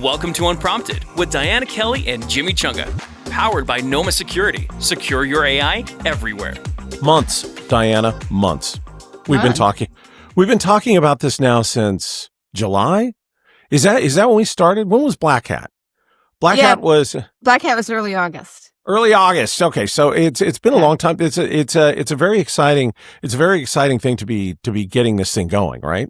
Welcome to Unprompted with Diana Kelley and Jimmy Chunga. Powered by Noma.Security. Secure your AI everywhere. Months, Diana, months. We've been talking about this now since July. Is that when we started? When was Black Hat? Black Hat was early August. Early August. Okay, so it's been a long time. It's a very exciting thing to be getting this thing going, right?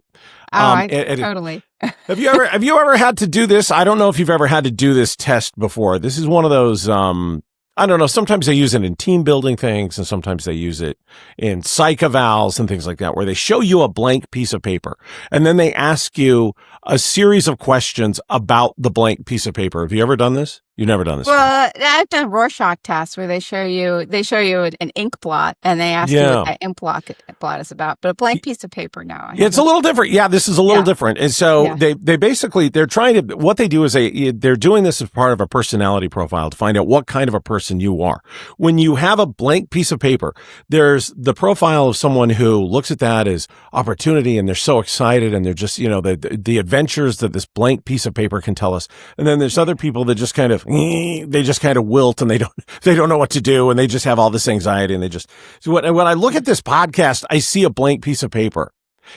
Totally. Have you ever had to do this? I don't know if you've ever had to do this test before. This is one of those, I don't know. Sometimes they use it in team building things, and sometimes they use it in psych evals and things like that, where they show you a blank piece of paper, and then they ask you a series of questions about the blank piece of paper. Have you ever done this? You've never done this. Well, I've done Rorschach tests where they show you an ink blot, and they ask you what that ink blot is about. But a blank piece of paper, no. It's a little different. Yeah, this is a little different. And so they basically, they're trying to, what they do is they're doing this as part of a personality profile to find out what kind of a person you are. When you have a blank piece of paper, there's the profile of someone who looks at that as opportunity, and they're so excited, and they're just, the adventures that this blank piece of paper can tell us. And then there's other people that just kind of wilt, and they don't know what to do, and they just have all this anxiety, and they just, so when I look at this podcast, I see a blank piece of paper.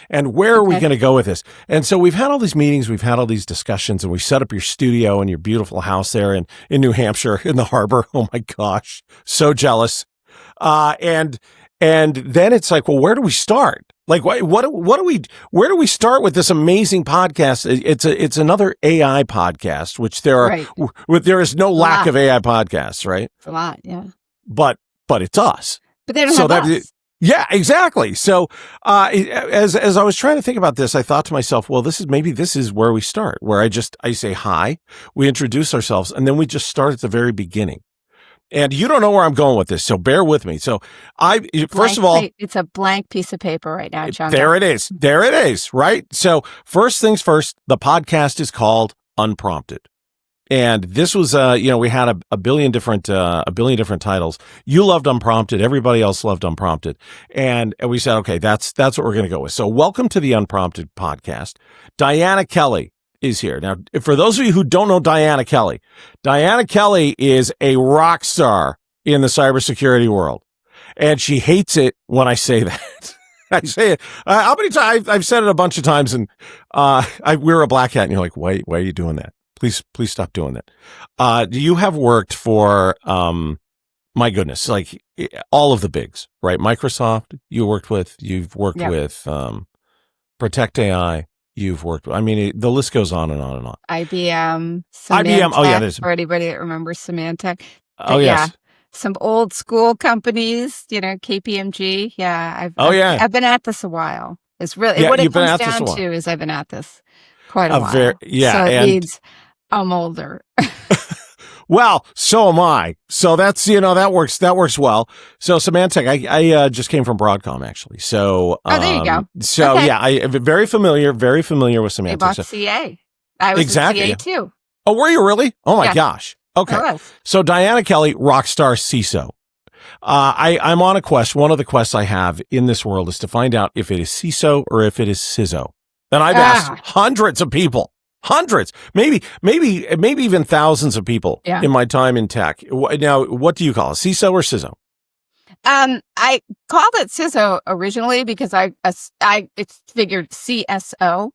And where are we going to go with this? And so we've had all these meetings, we've had all these discussions, and we set up your studio and your beautiful house there in New Hampshire in the harbor. Oh my gosh, so jealous. And then it's like, well, where do we start? Like, where do we start with this amazing podcast? It's another AI podcast, which there is no lack of AI podcasts, right? It's a lot, yeah. But it's us. But they don't have us. Yeah, exactly. So, as I was trying to think about this, I thought to myself, well, this is where we start, where I say hi, we introduce ourselves, and then we just start at the very beginning. And you don't know where I'm going with this, so bear with me. So first of all, it's a blank piece of paper right now, Chunga. There it is, right? So first things first, the podcast is called Unprompted. And this was, we had a billion different titles. You loved Unprompted. Everybody else loved Unprompted. And we said, okay, that's what we're going to go with. So welcome to the Unprompted podcast. Diana Kelley is here. Now, for those of you who don't know Diana Kelley is a rock star in the cybersecurity world. And she hates it when I say that. I say it. How many times? I've said it a bunch of times, and we're a Black Hat, and you're like, why are you doing that? Please stop doing that. You have worked for, my goodness, like all of the bigs, right? Microsoft, you've worked with Protect AI. You've worked with, the list goes on and on and on. IBM, Symantec, oh yeah, for anybody that remembers Symantec. Oh yes. Yeah, some old school companies, KPMG. Yeah, I've been at this a while. It's really what it comes down to is I've been at this quite a while. So it means I'm older. Well, so am I. So that's, that works well. So Symantec, I just came from Broadcom actually. So, there you go. So yeah, I'm very familiar with Symantec. They bought CA. I was exactly, CA too. Oh, were you really? Oh my gosh. Okay. So Diana Kelley, rockstar CISO. I'm on a quest. One of the quests I have in this world is to find out if it is CISO or if it is CISO. And I've asked hundreds of people. Hundreds, maybe even thousands of people in my time in tech. Now, what do you call it, CISO or CISO? I called it CISO originally because I figured CSO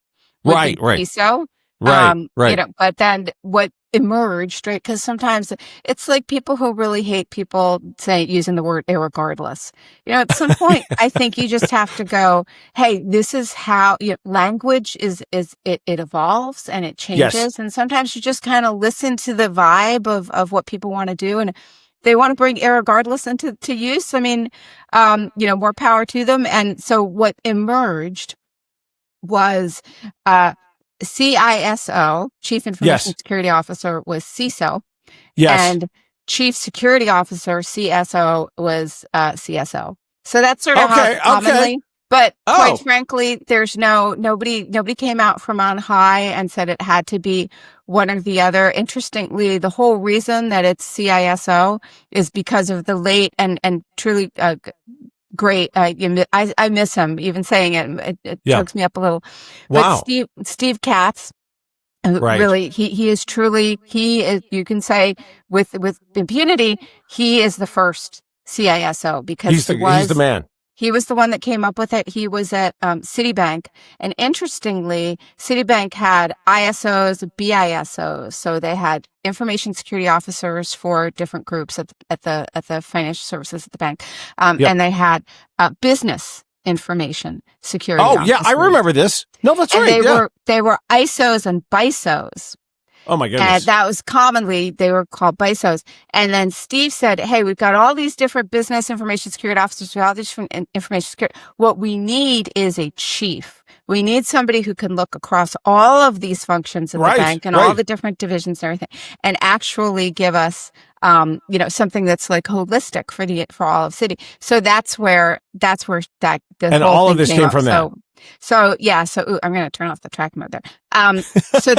would be CISO. Right. But then what emerged, right? Because sometimes it's like people who really hate people using the word irregardless. At some point, I think you just have to go, hey, this is how language is it evolves and it changes. Yes. And sometimes you just kind of listen to the vibe of what people want to do. And they want to bring irregardless into use. More power to them. And so what emerged was, CISO, Chief Information Security Officer, was CISO. Yes. And Chief Security Officer, CSO, was CSO. So that's sort of how commonly. But quite frankly, there's nobody came out from on high and said it had to be one or the other. Interestingly, the whole reason that it's CISO is because of the late and truly great. I miss him. Even saying it chokes me up a little. Wow. But Steve Katz Really, he is truly, you can say with impunity, he is the first CISO because he's the man. He was the one that came up with it. He was at Citibank. And interestingly, Citibank had ISOs, BISOs. So they had information security officers for different groups at the financial services at the bank. And they had business information security officers. Yeah, I remember this. No, that's right. They were ISOs and BISOs. Oh my goodness. And that was commonly, they were called BISOs. And then Steve said, hey, we've got all these different business information security officers, all these different information security. What we need is a chief. We need somebody who can look across all of these functions of the bank and all the different divisions and everything, and actually give us, something that's like holistic for all of Citi. So that's where and all of this came from that. So I'm going to turn off the track mode there. So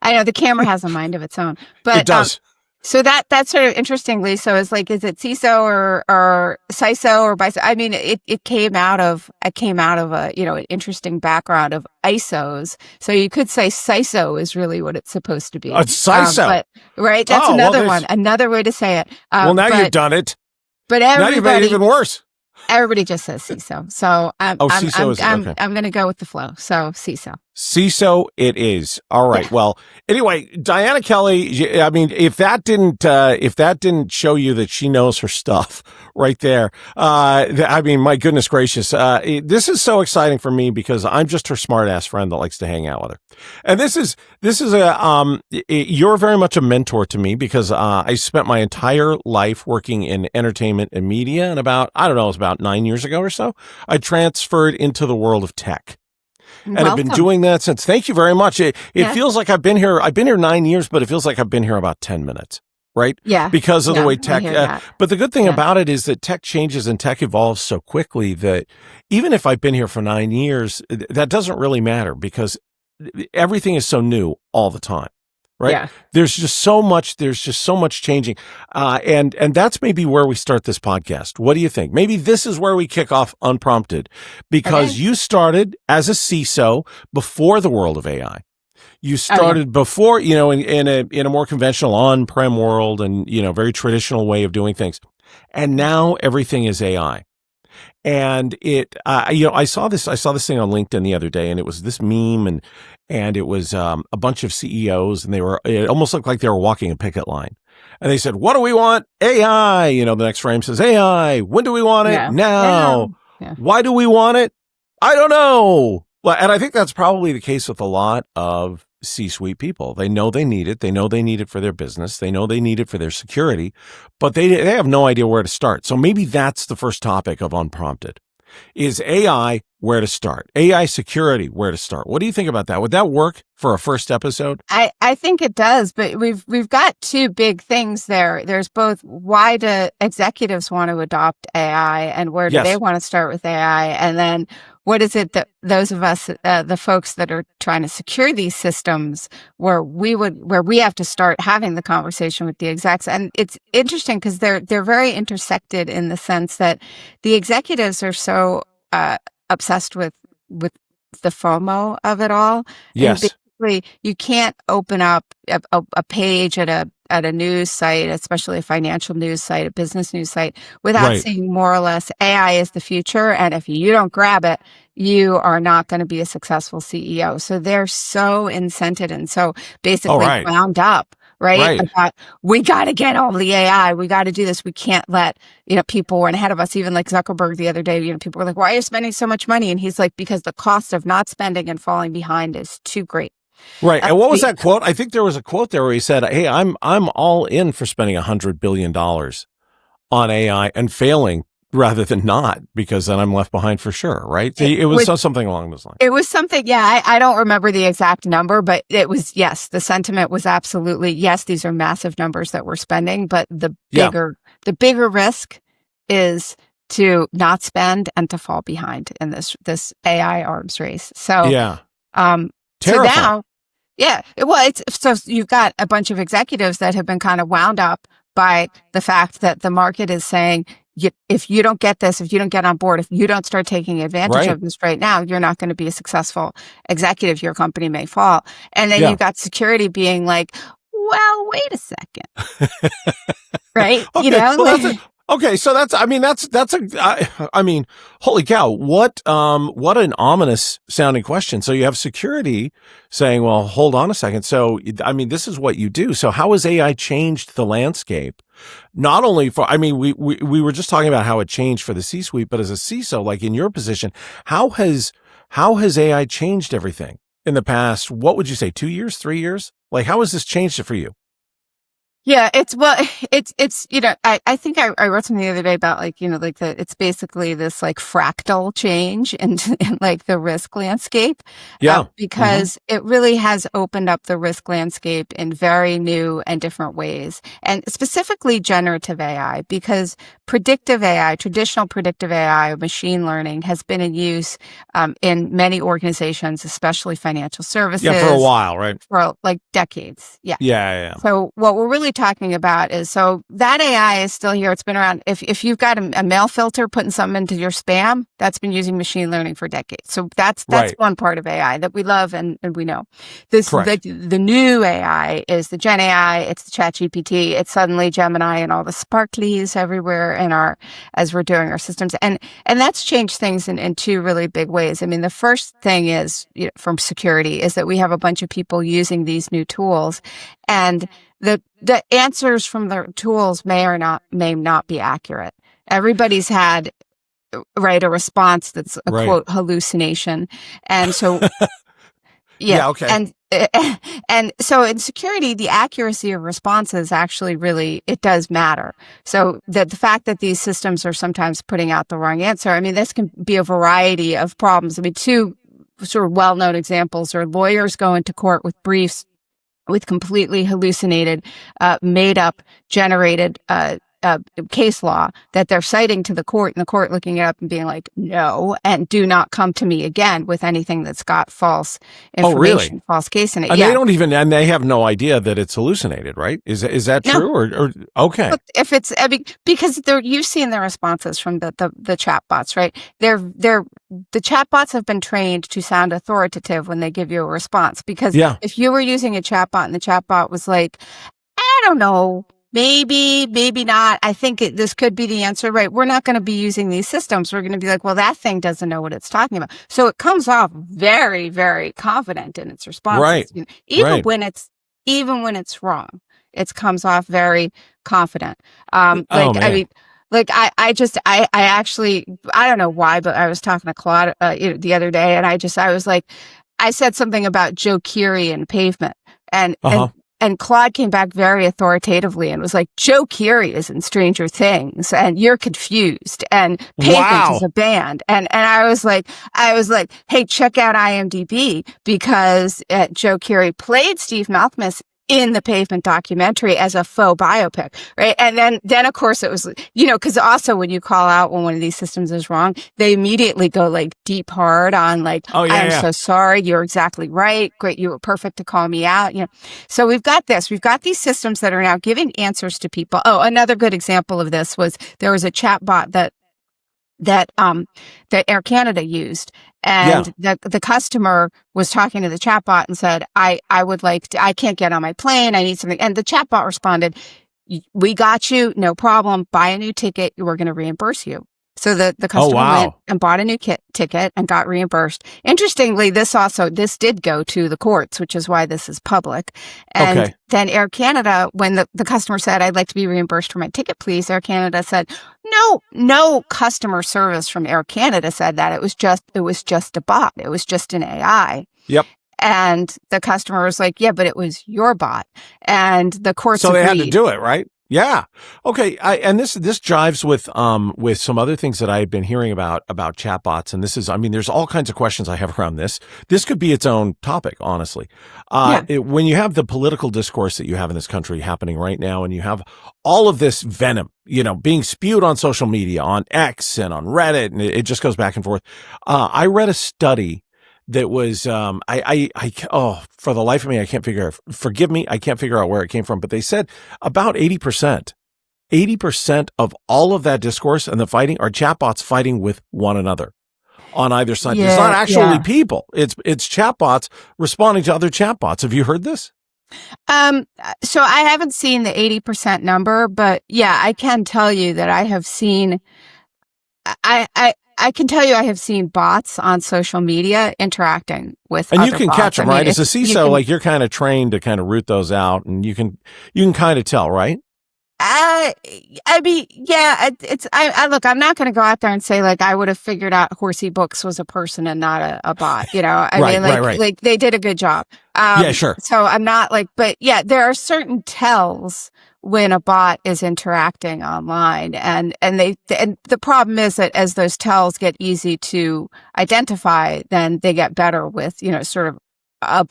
I know the camera has a mind of its own, but it does. So that's sort of interestingly. So it's like, is it CISO or CISO or BISO? I mean, it came out of a, an interesting background of ISOs. So you could say CISO is really what it's supposed to be. It's CISO. Right. That's another way to say it. You've done it. But now you've made it even worse. Everybody just says CISO. So I'm going to go with the flow. So CISO. CISO it is. All right. Yeah. Well, anyway, Diana Kelley, I mean, if that didn't show you that she knows her stuff right there, I mean, my goodness gracious, this is so exciting for me because I'm just her smart ass friend that likes to hang out with her. And this is you're very much a mentor to me because, I spent my entire life working in entertainment and media, and about 9 years ago or so, I transferred into the world of tech. And I've been doing that since. Thank you very much. It feels like I've been here 9 years, but it feels like I've been here about 10 minutes, right? Yeah. Because of the way tech, but the good thing about it is that tech changes and tech evolves so quickly that even if I've been here for 9 years, that doesn't really matter because everything is so new all the time. Right. Yeah. There's just so much changing. And that's maybe where we start this podcast. What do you think? Maybe this is where we kick off Unprompted because you started as a CISO before the world of AI. You started before, in a more conventional on-prem world and, very traditional way of doing things. And now everything is AI. And I saw this thing on LinkedIn the other day, and it was this meme, and it was a bunch of CEOs, and it almost looked like they were walking a picket line. And they said, "What do we want? AI." The next frame says AI. When do we want it? Now. Yeah. Why do we want it? I don't know. Well, and I think that's probably the case with a lot of C-suite people. They know they need it. They know they need it for their business. They know they need it for their security, but they have no idea where to start. So maybe that's the first topic of Unprompted. Is AI where to start? AI security, where to start? What do you think about that? Would that work for a first episode? I think it does, but we've got two big things there. There's both why do executives want to adopt AI and where do they want to start with AI? And then what is it that those of us, the folks that are trying to secure these systems, where we have to start having the conversation with the execs? And it's interesting because they're very intersected in the sense that the executives are so obsessed with the FOMO of it all. Yes. And basically, you can't open up a page at a news site, especially a financial news site, a business news site, without seeing more or less AI is the future. And if you don't grab it, you are not going to be a successful CEO. So they're so incented and so basically wound up, right? About, we got to get all the AI. We got to do this. We can't let, people run ahead of us. Even like Zuckerberg the other day, people were like, why are you spending so much money? And he's like, because the cost of not spending and falling behind is too great. Right. And what was that quote? I think there was a quote there where he said, "Hey, I'm all in for spending $100 billion on AI and failing rather than not, because then I'm left behind for sure." Right. It was something along those lines. It was something. Yeah. I don't remember the exact number, but it was, yes, the sentiment was absolutely, yes, these are massive numbers that we're spending, but the bigger risk is to not spend and to fall behind in this AI arms race. So, so now, so you've got a bunch of executives that have been kind of wound up by the fact that the market is saying, if you don't get this, if you don't get on board, if you don't start taking advantage of this right now, you're not going to be a successful executive. Your company may fall. And then you got security being like, well, wait a second. Right? Okay. Okay, so holy cow, what an ominous sounding question. So you have security saying, well, hold on a second. So, this is what you do. So how has AI changed the landscape? Not only we were just talking about how it changed for the C-suite, but as a CISO, like in your position, how has AI changed everything in the past? What would you say, 2 years, 3 years? Like, how has this changed it for you? Yeah, I think I wrote something the other day about it's basically this like fractal change in like the risk landscape. Yeah. Because it really has opened up the risk landscape in very new and different ways. And specifically generative AI, because traditional predictive AI, machine learning has been in use in many organizations, especially financial services. Yeah, for a while, right? For like decades. Yeah. Yeah. So what we're really talking about is, so that AI is still here. It's been around. If you've got a mail filter putting something into your spam, that's been using machine learning for decades. So that's one part of AI that we love and we know. The new AI is the Gen AI. It's the Chat GPT. It's suddenly Gemini and all the sparklies everywhere as we're doing our systems. And that's changed things in two really big ways. I mean, the first thing is from security is that we have a bunch of people using these new tools, and the answers from the tools may not be accurate. Everybody's had a response that's a quote hallucination, and so okay. And so in security, the accuracy of responses actually really, it does matter. So the fact that these systems are sometimes putting out the wrong answer, I mean, this can be a variety of problems. I mean, two sort of well-known examples are lawyers go into court with briefs with completely hallucinated, made up, generated case law that they're citing to the court, and the court looking it up and being like, no, and do not come to me again with anything that's got false information, false case in it. And they have no idea that it's hallucinated, right? Is that true? Or okay. But if it's, because you've seen the responses from the chatbots, right? The chatbots have been trained to sound authoritative when they give you a response, because if you were using a chatbot and the chatbot was like, I don't know, maybe not, I think this could be the answer, right? We're not going to be using these systems. We're going to be like, well, that thing doesn't know what it's talking about. So it comes off very, very confident in its responses. Right. Even when it's wrong, it comes off very confident. I actually, I don't know why, but I was talking to Claude the other day, and I was like, I said something about Joe Keery and Pavement, and Claude came back very authoritatively and was like, Joe Keery is in Stranger Things and you're confused, and Pavement is a band. And I was like, hey, check out IMDb, because Joe Keery played Steve Malkmus in the Pavement documentary as a faux biopic, right? And then of course it was, because also when you call out when one of these systems is wrong, they immediately go like deep hard on like, I'm so sorry, you're exactly right, great, you were perfect to call me out, So we've got these systems that are now giving answers to people. Oh, another good example of this was there was a chat bot that Air Canada used. And the customer was talking to the chatbot and said, I can't get on my plane. I need something. And the chatbot responded, we got you. No problem. Buy a new ticket. We're going to reimburse you. So the customer went and bought a new ticket and got reimbursed. Interestingly, this did go to the courts, which is why this is public. And then Air Canada, when the customer said, I'd like to be reimbursed for my ticket, please, Air Canada said, no customer service from Air Canada said that. It was just a bot. It was just an AI. Yep. And the customer was like, yeah, but it was your bot. And the courts agreed. They had to do it, right? Yeah. Okay. And this jives with some other things that I've been hearing about chatbots. And this is, there's all kinds of questions I have around this. This could be its own topic, honestly. When you have the political discourse that you have in this country happening right now, and you have all of this venom, being spewed on social media, on X and on Reddit, and it just goes back and forth. I read a study that was, for the life of me, I can't figure out where it came from, but they said about 80% 80% of all of that discourse and the fighting are chatbots fighting with one another on either side. It's not actually people. It's chatbots responding to other chatbots. Have you heard this? So I haven't seen the 80% number, but yeah, I can tell you that I have seen, I can tell you I have seen bots on social media interacting with and other you can bots. catch them, right? As a CISO, you're kind of trained to kind of root those out, and you can kind of tell, right? I mean, yeah, I look, I'm not going to go out there and say like I would have figured out Horsey Books was a person and not a bot, I mean, like they did a good job. Yeah, sure. So I'm not like, but yeah, there are certain tells when a bot is interacting online, and the problem is that as those tells get easy to identify, then they get better with, sort of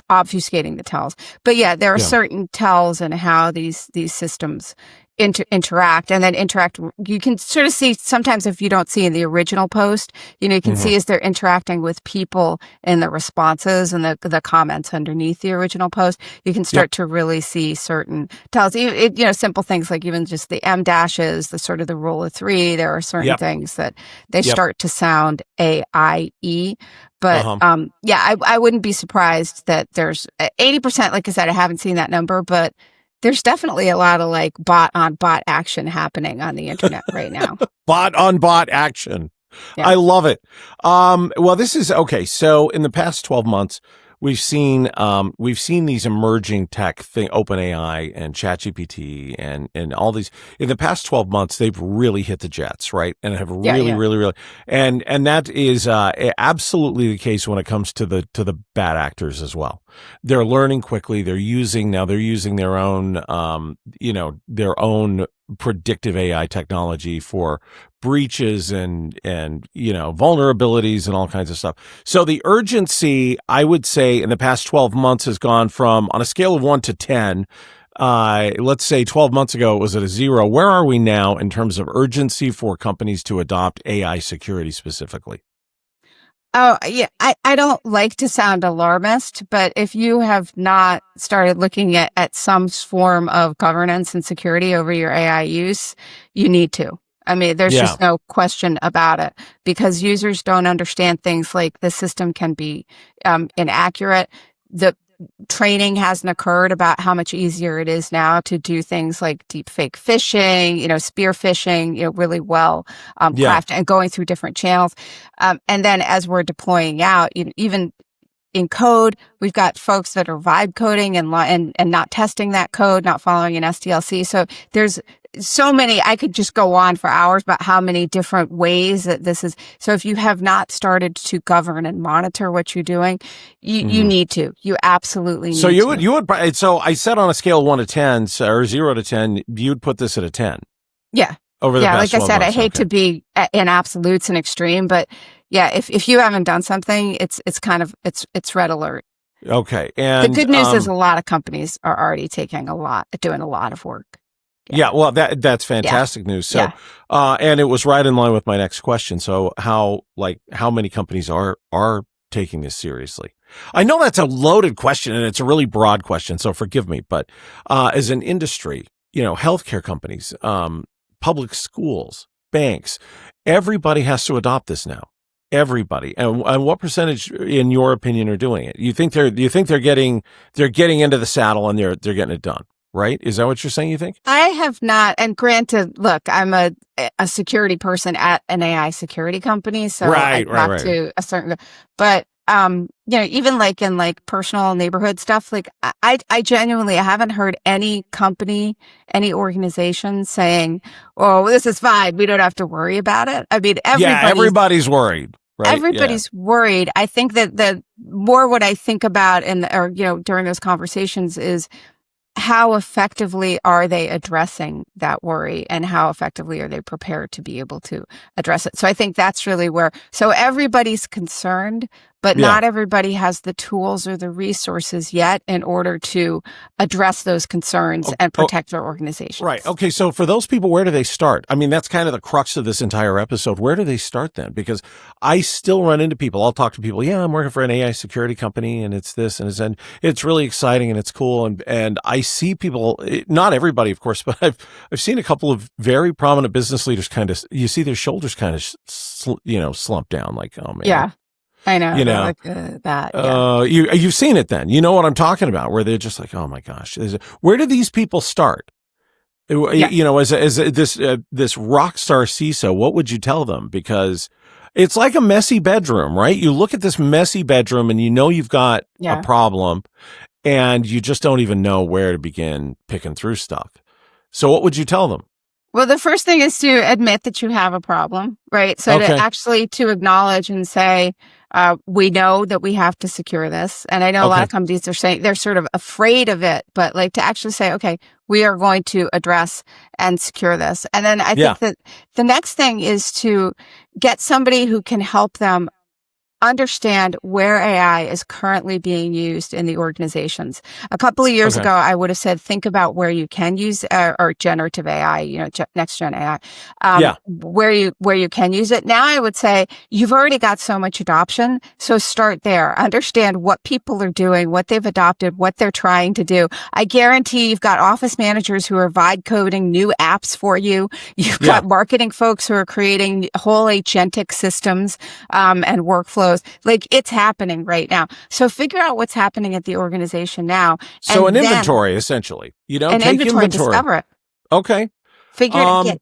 obfuscating the tells. But yeah, there are certain tells in how these systems interact, and then interact. You can sort of see sometimes if you don't see in the original post, you can see as they're interacting with people in the responses and the comments underneath the original post, you can start to really see certain tells. Simple things like even just the M dashes, the sort of the rule of three. There are certain things that they start to sound AIE. But I wouldn't be surprised that there's 80%. Like I said, I haven't seen that number, but there's definitely a lot of like bot on bot action happening on the internet right now. Bot on bot action. Yeah. I love it. Well, this is okay. So in the past 12 months, we've seen these emerging tech OpenAI and ChatGPT and all these. In the past 12 months, they've really hit the jets, right? And have really, and that is absolutely the case when it comes to the bad actors as well. They're learning quickly. They're using their own, their own predictive AI technology for breaches and vulnerabilities and all kinds of stuff. So the urgency, I would say, in the past 12 months has gone from, on a scale of 1 to 10, let's say 12 months ago it was at a 0. Where are we now in terms of urgency for companies to adopt AI security specifically? Oh, yeah. I don't like to sound alarmist, but if you have not started looking at some form of governance and security over your AI use, you need to. I mean, there's just no question about it, because users don't understand things like the system can be inaccurate. The training hasn't occurred about how much easier it is now to do things like deep fake phishing, spear phishing, really well crafted and going through different channels. And then as we're deploying out, even in code, we've got folks that are vibe coding and not testing that code, not following an SDLC. So there's so many, I could just go on for hours about how many different ways that this is. So if you have not started to govern and monitor what you're doing, you need to. You absolutely need to. So you would. So I said on a scale of 1 to 10 or 0 to 10, you'd put this at a 10. Yeah. Over the past like I said, months. I hate to be in absolutes and extreme, but yeah, if you haven't done something, it's kind of it's red alert. Okay. And the good news is a lot of companies are already doing a lot of work. Yeah, well, that's fantastic news. So, and it was right in line with my next question. So, how many companies are taking this seriously? I know that's a loaded question and it's a really broad question, so forgive me. But as an industry, healthcare companies, public schools, banks, everybody has to adopt this now. Everybody. And what percentage, in your opinion, are doing it? You think they're getting into the saddle and they're getting it done? Right? Is that what you're saying, you think? I have not. And granted, look, I'm a security person at an AI security company. So I talk to a certain, but, even like in like personal neighborhood stuff, like I genuinely haven't heard any company, any organization saying, oh, this is fine. We don't have to worry about it. I mean, everybody's worried. Right? Everybody's worried. I think that the more what I think about during those conversations is, how effectively are they addressing that worry, and how effectively are they prepared to be able to address it? So I think that's really so everybody's concerned, but not everybody has the tools or the resources yet in order to address those concerns and protect their organization. Right. Okay. So for those people, where do they start? I mean, that's kind of the crux of this entire episode. Where do they start then? Because I still run into people. I'll talk to people. Yeah, I'm working for an AI security company and it's this and it's really exciting and it's cool. And I see people, not everybody, of course, but I've seen a couple of very prominent business leaders kind of, you see their shoulders kind of, slump down like, oh man. Yeah. I know. Like, that. Yeah. You've seen it then. You know what I'm talking about, where they're just like, oh my gosh, where do these people start? As this rock star CISO, what would you tell them? Because it's like a messy bedroom, right? You look at this messy bedroom and you've got a problem and you just don't even know where to begin picking through stuff. So what would you tell them? Well, the first thing is to admit that you have a problem, right? So to acknowledge and say, we know that we have to secure this. And I know a lot of companies are saying they're sort of afraid of it, but like to actually say, okay, we are going to address and secure this. And then I think that the next thing is to get somebody who can help them understand where AI is currently being used in the organizations. A couple of years ago, I would have said, think about where you can use or generative AI, next gen AI, where you can use it. Now I would say you've already got so much adoption. So start there. Understand what people are doing, what they've adopted, what they're trying to do. I guarantee you've got office managers who are vibe coding new apps for you. You've got marketing folks who are creating whole agentic systems and workflows. Like it's happening right now. So figure out what's happening at the organization now. So an inventory, essentially. Take inventory. Discover it. Okay. Figure it out.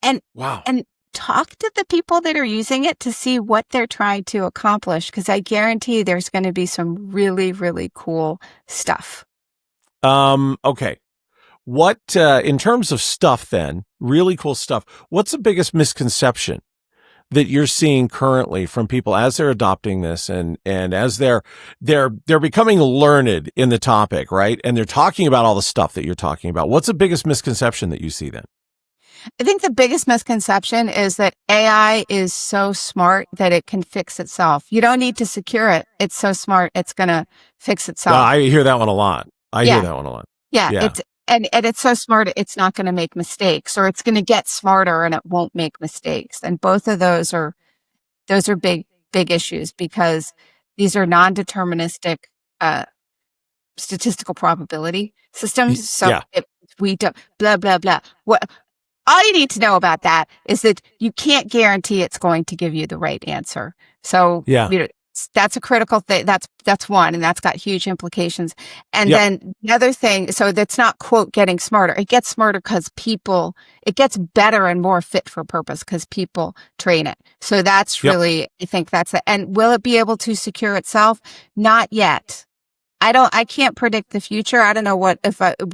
And talk to the people that are using it to see what they're trying to accomplish. Because I guarantee there's going to be some really, really cool stuff. Okay. What, in terms of stuff then, really cool stuff, what's the biggest misconception that you're seeing currently from people as they're adopting this and as they're becoming learned in the topic, right? And they're talking about all the stuff that you're talking about. What's the biggest misconception that you see then? I think the biggest misconception is that AI is so smart that it can fix itself. You don't need to secure it. It's so smart, it's going to fix itself. I hear that one a lot. Yeah, it's so smart, it's not going to make mistakes, or it's going to get smarter and it won't make mistakes. And both of those are big issues because these are non-deterministic statistical probability systems. So if we don't, blah, blah, blah. All you need to know about that is that you can't guarantee it's going to give you the right answer. So that's a critical thing. That's one, and that's got huge implications. And then the other thing, so that's not, quote, getting smarter. It gets smarter because it gets better and more fit for purpose because people train it. So that's really, I think that's it. And will it be able to secure itself? Not yet. I can't predict the future. I don't know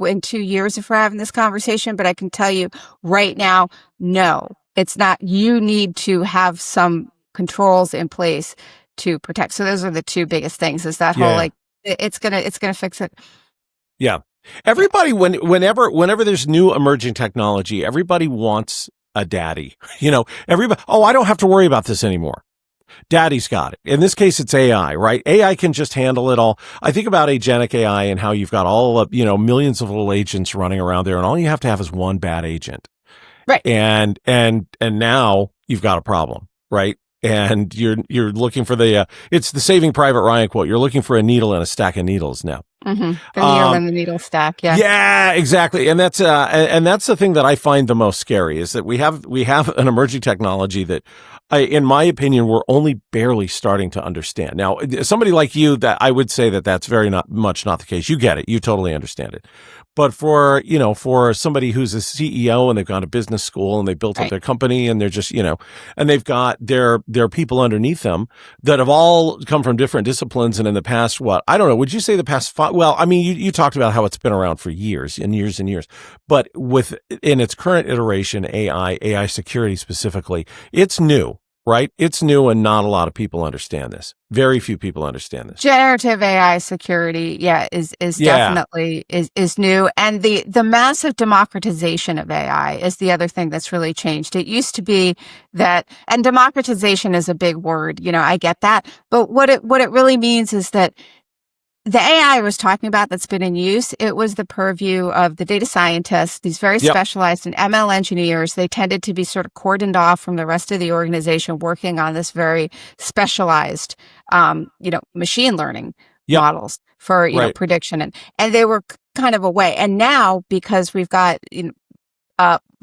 in 2 years if we're having this conversation, but I can tell you right now, no, it's not. You need to have some controls in place to protect. So those are the two biggest things, is that whole, like, it's going to fix it. Yeah. Everybody, whenever there's new emerging technology, everybody wants a daddy, everybody, I don't have to worry about this anymore. Daddy's got it. In this case, it's AI, right? AI can just handle it all. I think about agentic AI and how you've got all of, millions of little agents running around there, and all you have to have is one bad agent. Right. And now you've got a problem, right? And you're looking for it's the Saving Private Ryan quote. You're looking for a needle in a stack of needles now. Mm-hmm. The needle in the needle stack. Yeah. Yeah, exactly. And that's the thing that I find the most scary, is that we have an emerging technology that, in my opinion, we're only barely starting to understand. Now, somebody like you, that I would say that's very not the case. You get it. You totally understand it. But for somebody who's a CEO and they've gone to business school and they built up their company and they're just, and they've got their people underneath them that have all come from different disciplines. And in the past, I don't know, would you say the past 5? Well, I mean, you talked about how it's been around for years and years and years, but in its current iteration, AI security specifically, it's new. right? It's new and not a lot of people understand this. Very few people understand this. Generative AI security, is definitely is new. And the massive democratization of AI is the other thing that's really changed. It used to be that, and democratization is a big word, I get that. But what it really means is that the AI I was talking about that's been in use, it was the purview of the data scientists, these very specialized and ML engineers. They tended to be sort of cordoned off from the rest of the organization working on this very specialized, machine learning models for, prediction. And they were kind of away. And now, because we've got,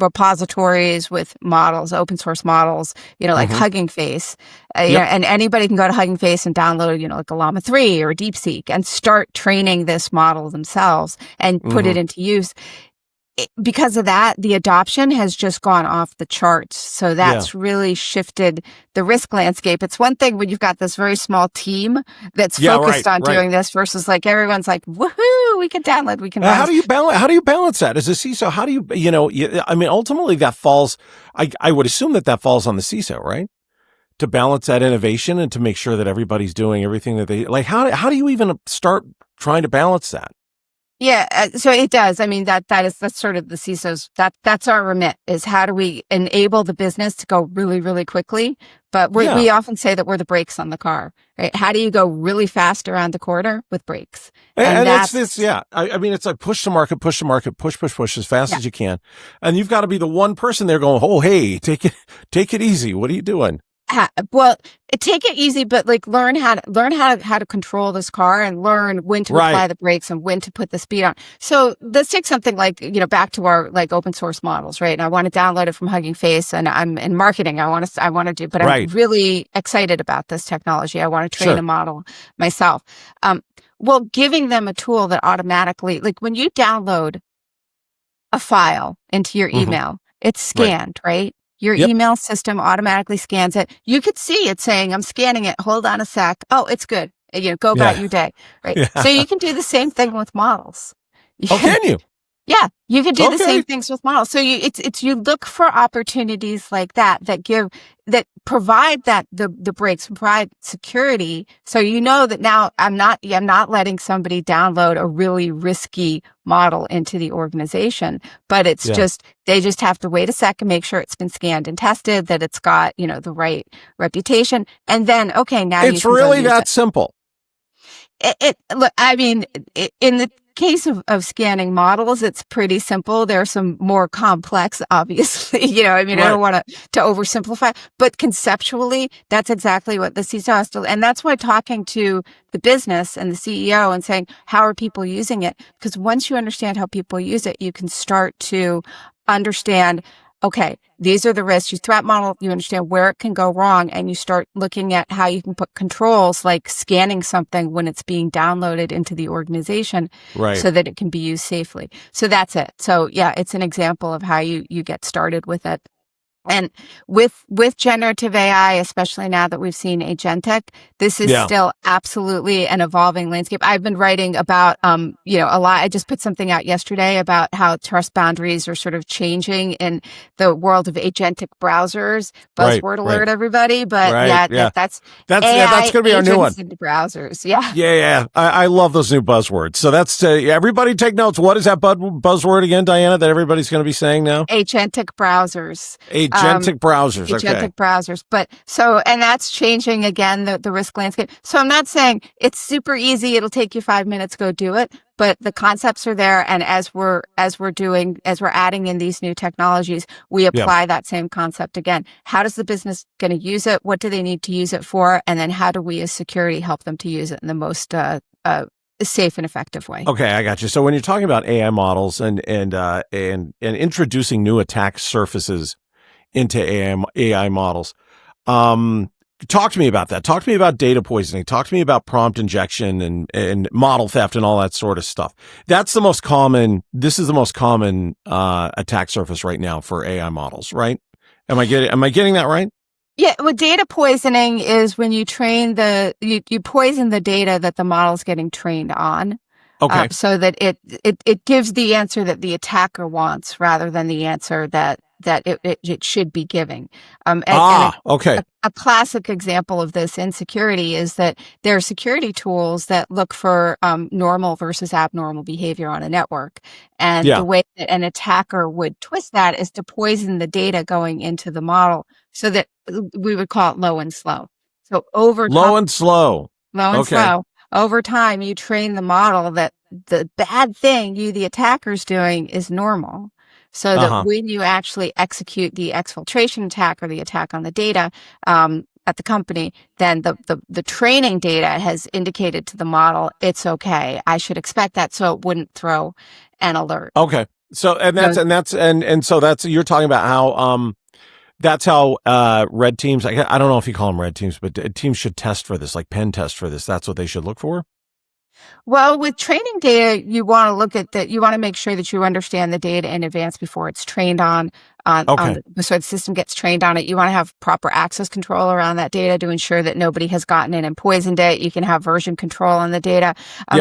repositories with models, open source models, like Hugging Face, and anybody can go to Hugging Face and download, like a Llama 3 or DeepSeek and start training this model themselves and put it into use. Because of that, the adoption has just gone off the charts. So that's really shifted the risk landscape. It's one thing when you've got this very small team that's focused on doing this versus like everyone's like, woohoo, we can download, we can. How do you balance that as a CISO? How do you, ultimately that falls, I would assume that falls on the CISO, right? To balance that innovation and to make sure that everybody's doing everything that they like. How do you even start trying to balance that? Yeah, so it does. I mean, that's sort of the CISO's, that's our remit, is how do we enable the business to go really, really quickly? But we often say that we're the brakes on the car, right? How do you go really fast around the corner with brakes? And that's this, I mean, it's like push to market, push as fast as you can. And you've got to be the one person there going, oh, hey, take it easy. What are you doing? Well, take it easy, but like learn how to control this car and learn when to apply the brakes and when to put the speed on. So let's take something like, back to our like open source models, right? And I want to download it from Hugging Face, and I'm in marketing. I want to do, but I'm really excited about this technology. I want to train a model myself. Well, giving them a tool that automatically, like when you download a file into your email, it's scanned, right? Your email system automatically scans it. You could see it saying, I'm scanning it. Hold on a sec. Oh, it's good. Go about your day. Right. Yeah. So you can do the same thing with models. Oh, can you? Yeah, you can do the same things with models. So you look for opportunities like that provide the brakes, provide security. So that now I'm not letting somebody download a really risky model into the organization, but it's they just have to wait a second, make sure it's been scanned and tested, that it's got, the right reputation. And then, now it's really that simple. Look, I mean, in the case of scanning models, it's pretty simple. There are some more complex, obviously, I don't want to oversimplify, but conceptually, that's exactly what the CISO has to, and that's why talking to the business and the CEO and saying, how are people using it? Because once you understand how people use it, you can start to understand, okay, these are the risks. You threat model, you understand where it can go wrong, and you start looking at how you can put controls like scanning something when it's being downloaded into the organization so that it can be used safely. So that's it. So it's an example of how you get started with it. And with generative AI, especially now that we've seen agentic, this is still absolutely an evolving landscape. I've been writing about, a lot. I just put something out yesterday about how trust boundaries are sort of changing in the world of agentic browsers. Buzzword alert, everybody. But that's going to be our new one. Into browsers. Yeah. I love those new buzzwords. So that's everybody take notes. What is that buzzword again, Diana, that everybody's going to be saying now? Agentic browsers. Agentic browsers. Agentic browsers. But and that's changing again, the risk landscape. So I'm not saying it's super easy. It'll take you 5 minutes, go do it. But the concepts are there. And as we're adding in these new technologies, we apply that same concept again. How does the business going to use it? What do they need to use it for? And then how do we as security help them to use it in the most, safe and effective way? Okay, I got you. So when you're talking about AI models and introducing new attack surfaces into AI models. Talk to me about that. Talk to me about data poisoning. Talk to me about prompt injection and model theft and all that sort of stuff. This is the most common attack surface right now for AI models, right? Am I getting that right? Yeah, well, data poisoning is when you train you poison the data that the model's getting trained on. Okay. So that it gives the answer that the attacker wants rather than the answer that that it should be giving. Okay. A classic example of this in security is that there are security tools that look for normal versus abnormal behavior on a network. And the way that an attacker would twist that is to poison the data going into the model so that we would call it low and slow. So low and slow. Over time, you train the model that the bad thing the attacker's doing is normal. So that when you actually execute the exfiltration attack or the attack on the data at the company, then the training data has indicated to the model it's okay. I should expect that, so it wouldn't throw an alert. Okay. So so you're talking about how that's how red teams. I don't know if you call them red teams, but teams should test for this, like pen test for this. That's what they should look for. Well, with training data, you want to look at that. You want to make sure that you understand the data in advance before it's trained on so the system gets trained on it. You want to have proper access control around that data to ensure that nobody has gotten in and poisoned it. You can have version control on the data.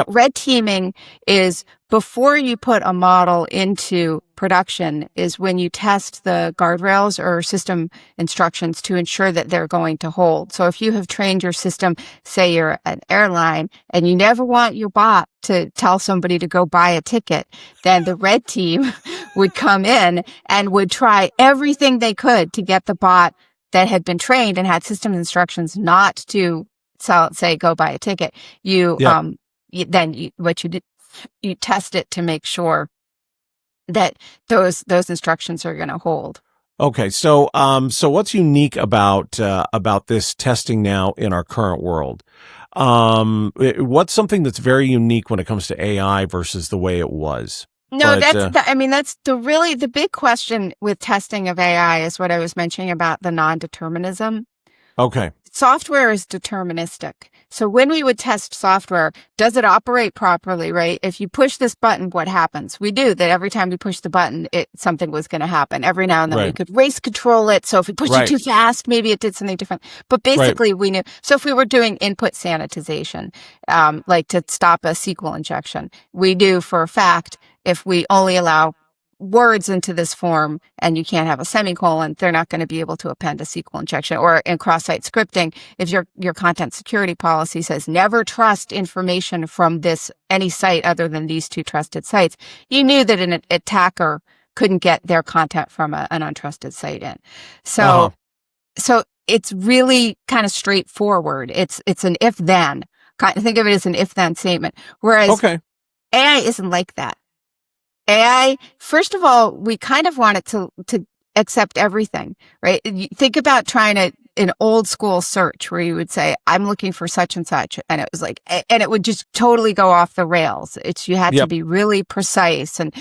Red teaming is before you put a model into production is when you test the guardrails or system instructions to ensure that they're going to hold. So if you have trained your system, say you're an airline, and you never want your bot to tell somebody to go buy a ticket, then the red team would come in and would try everything they could to get the bot that had been trained and had system instructions not to say go buy a ticket. You test it to make sure that those instructions are going to hold. Okay, so what's unique about this testing now in our current world? What's something that's very unique when it comes to AI versus the way it was? No, that's the big question with testing of AI is what I was mentioning about the non-determinism. Okay. Software is deterministic. So when we would test software, does it operate properly, right? If you push this button, what happens? We knew that every time we push the button, something was going to happen. Every now and then we could race control it. So if we pushed it too fast, maybe it did something different. But basically we knew. So if we were doing input sanitization, like to stop a SQL injection, we knew for a fact if we only allow words into this form and you can't have a semicolon, they're not going to be able to append a SQL injection. Or in cross-site scripting, if your content security policy says never trust information from any site other than these two trusted sites, you knew that an attacker couldn't get their content from an untrusted site in. So it's really kind of straightforward. It's an if-then. Think of it as an if-then statement. Whereas AI isn't like that. AI, first of all, we kind of want it to accept everything, right? You think about trying an old school search where you would say, I'm looking for such and such. And it was like, and it would just totally go off the rails. You had to be really precise and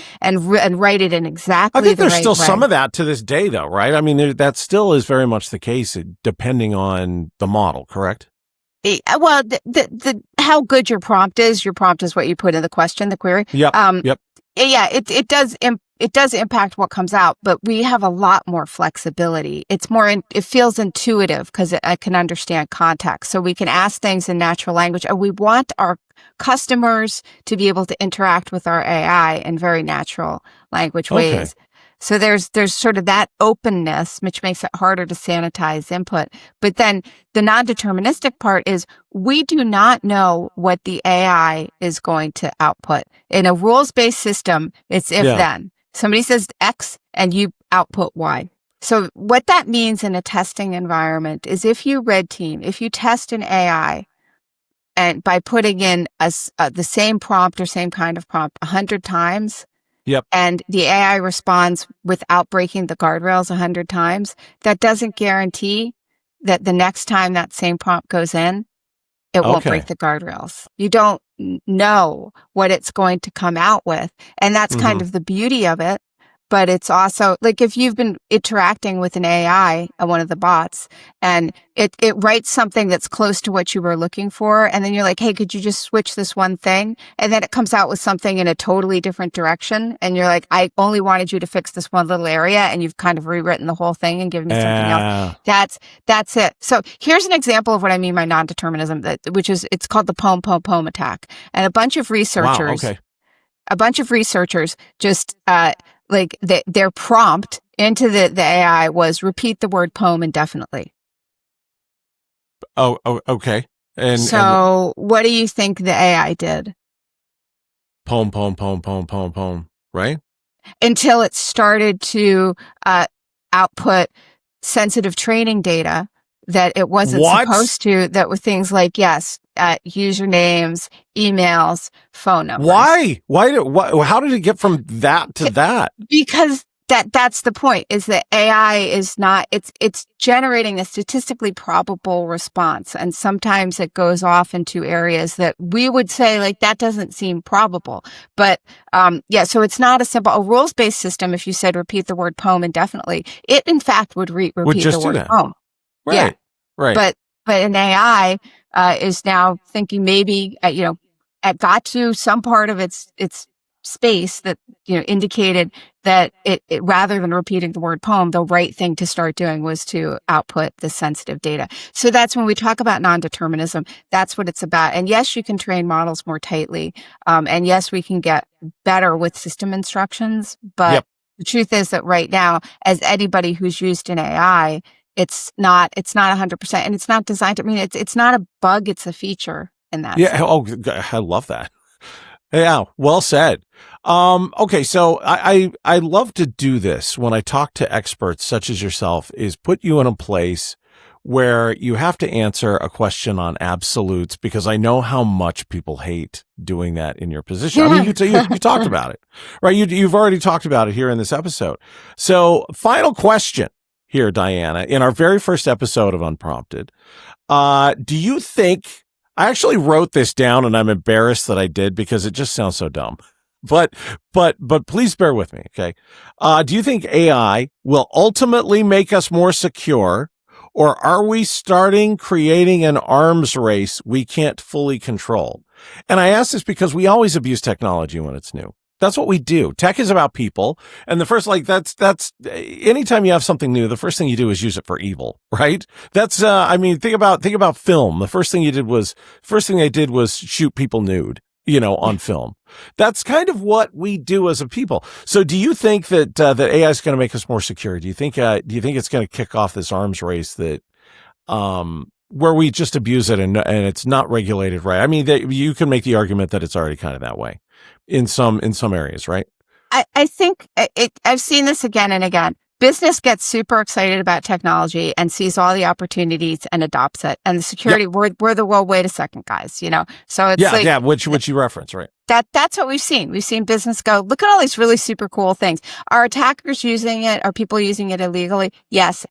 write it in exactly the right way. I think there's still some of that to this day though, right? I mean, that still is very much the case depending on the model, correct? Well, how good your prompt is what you put in the question, the query. Yep. Yeah, it does impact what comes out, but we have a lot more flexibility. It feels intuitive because I can understand context. So we can ask things in natural language, and we want our customers to be able to interact with our AI in very natural language ways. So there's sort of that openness, which makes it harder to sanitize input. But then the non-deterministic part is we do not know what the AI is going to output. In a rules-based system, it's if-then. Somebody says X and you output Y. So what that means in a testing environment is if you test an AI and by putting in the same prompt or same kind of prompt 100 times, and the AI responds without breaking the guardrails 100 times, that doesn't guarantee that the next time that same prompt goes in, it won't break the guardrails. You don't know what it's going to come out with. And that's kind of the beauty of it. But it's also like if you've been interacting with an AI, one of the bots, and it writes something that's close to what you were looking for. And then you're like, hey, could you just switch this one thing? And then it comes out with something in a totally different direction. And you're like, I only wanted you to fix this one little area. And you've kind of rewritten the whole thing and given me something else. That's it. So here's an example of what I mean by non-determinism, it's called the poem attack. And a bunch of researchers just their prompt into the AI was repeat the word poem indefinitely. Oh, okay. And what do you think the AI did? Poem, right? Until it started to output sensitive training data that it wasn't supposed to, that were things like, usernames, emails, phone numbers. Why? How did it get from that to that? Because that's the point, is that AI is not, it's generating a statistically probable response. And sometimes it goes off into areas that we would say, like, that doesn't seem probable. But, so it's not a rules-based system. If you said repeat the word poem indefinitely, it in fact would repeat the word poem. Right. Yeah. Right. But an AI, is now thinking maybe, it got to some part of its space that, indicated that it rather than repeating the word poem, the right thing to start doing was to output the sensitive data. So that's when we talk about non-determinism, that's what it's about. And yes, you can train models more tightly. And yes, we can get better with system instructions. But the truth is that right now, as anybody who's used an AI, it's not 100%, and it's not designed to, it's not a bug, it's a feature in that. Yeah. Sense. Oh, I love that. Yeah, well said. Okay, so I love to do this when I talk to experts such as yourself, is put you in a place where you have to answer a question on absolutes, because I know how much people hate doing that in your position. I mean, you talked about it, right? You've already talked about it here in this episode. So final question here, Diana, in our very first episode of Unprompted, do you think, I actually wrote this down and I'm embarrassed that I did because it just sounds so dumb. But please bear with me, okay? Do you think AI will ultimately make us more secure, or are we creating an arms race we can't fully control? And I ask this because we always abuse technology when it's new. That's what we do. Tech is about people. And the first, that's anytime you have something new, the first thing you do is use it for evil, right? That's, think about film. The first thing they did was shoot people nude, on film. That's kind of what we do as a people. So do you think that AI is going to make us more secure? Do you think it's going to kick off this arms race that, where we just abuse it and it's not regulated right? I mean, you can make the argument that it's already kind of that way in some areas, right? I think I've seen this again and again. Business gets super excited about technology and sees all the opportunities and adopts it. And the security, we're the, well, wait a second, guys, So it's which you reference, right? That's what we've seen. We've seen business go, look at all these really super cool things. Are attackers using it? Are people using it illegally? Yes.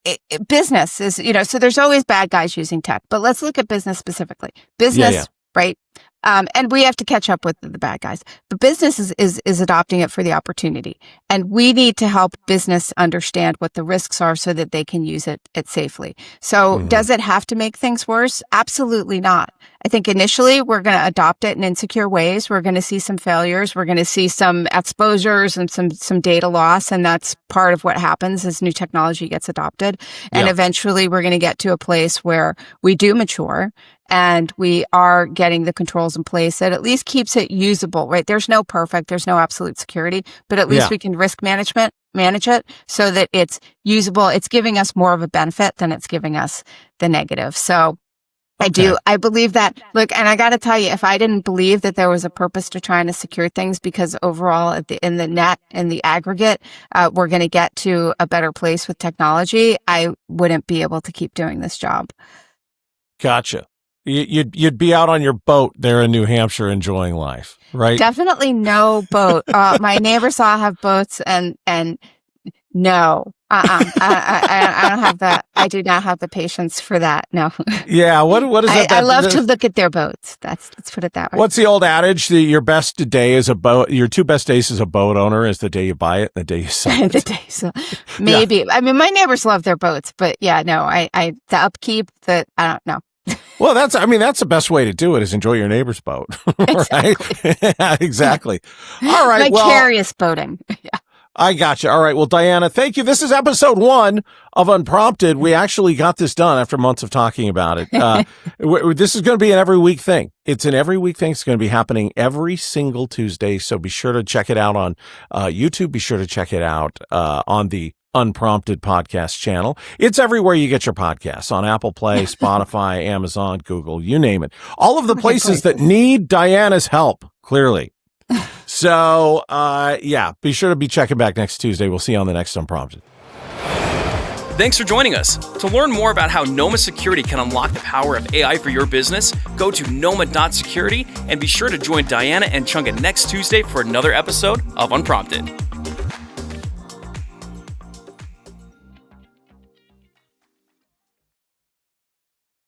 Business is, so there's always bad guys using tech, but let's look at business specifically. Business, right? And we have to catch up with the bad guys. But business is adopting it for the opportunity. And we need to help business understand what the risks are so that they can use it safely. So does it have to make things worse? Absolutely not. I think initially we're going to adopt it in insecure ways. We're going to see some failures. We're going to see some exposures and some data loss. And that's part of what happens as new technology gets adopted. And eventually we're going to get to a place where we do mature and we are getting the controls in place that at least keeps it usable, right? There's no perfect, there's no absolute security, but at least we can manage it so that it's usable. It's giving us more of a benefit than it's giving us the negative. So I believe that. Look, and I got to tell you, if I didn't believe that there was a purpose to trying to secure things, because overall in the net, in the aggregate, we're going to get to a better place with technology, I wouldn't be able to keep doing this job. Gotcha. You'd be out on your boat there in New Hampshire enjoying life, right? Definitely no boat. My neighbors all have boats, and no, I don't have that. I do not have the patience for that. No. Yeah. What is that? I love to look at their boats. Let's put it that way. What's the old adage? Your best day as a boat, your two best days as a boat owner is the day you buy it and the day you sell it. Maybe. Yeah. I mean, my neighbors love their boats, but the upkeep I don't know. Well, that's the best way to do it, is enjoy your neighbor's boat. Right? Exactly. Yeah, exactly. All right. Vicarious boating. Yeah. I gotcha. All right. Well, Diana, thank you. This is episode 1 of Unprompted. We actually got this done after months of talking about it. This is going to be an every week thing. It's an every week thing. It's going to be happening every single Tuesday. So be sure to check it out on YouTube. Be sure to check it out on the Unprompted podcast channel. It's everywhere you get your podcasts, on Apple Play, Spotify, Amazon, Google, you name it. All of the places that need Diana's help, clearly. So, be sure to be checking back next Tuesday. We'll see you on the next Unprompted. Thanks for joining us. To learn more about how Noma Security can unlock the power of AI for your business, go to noma.security and be sure to join Diana and Chunga next Tuesday for another episode of Unprompted.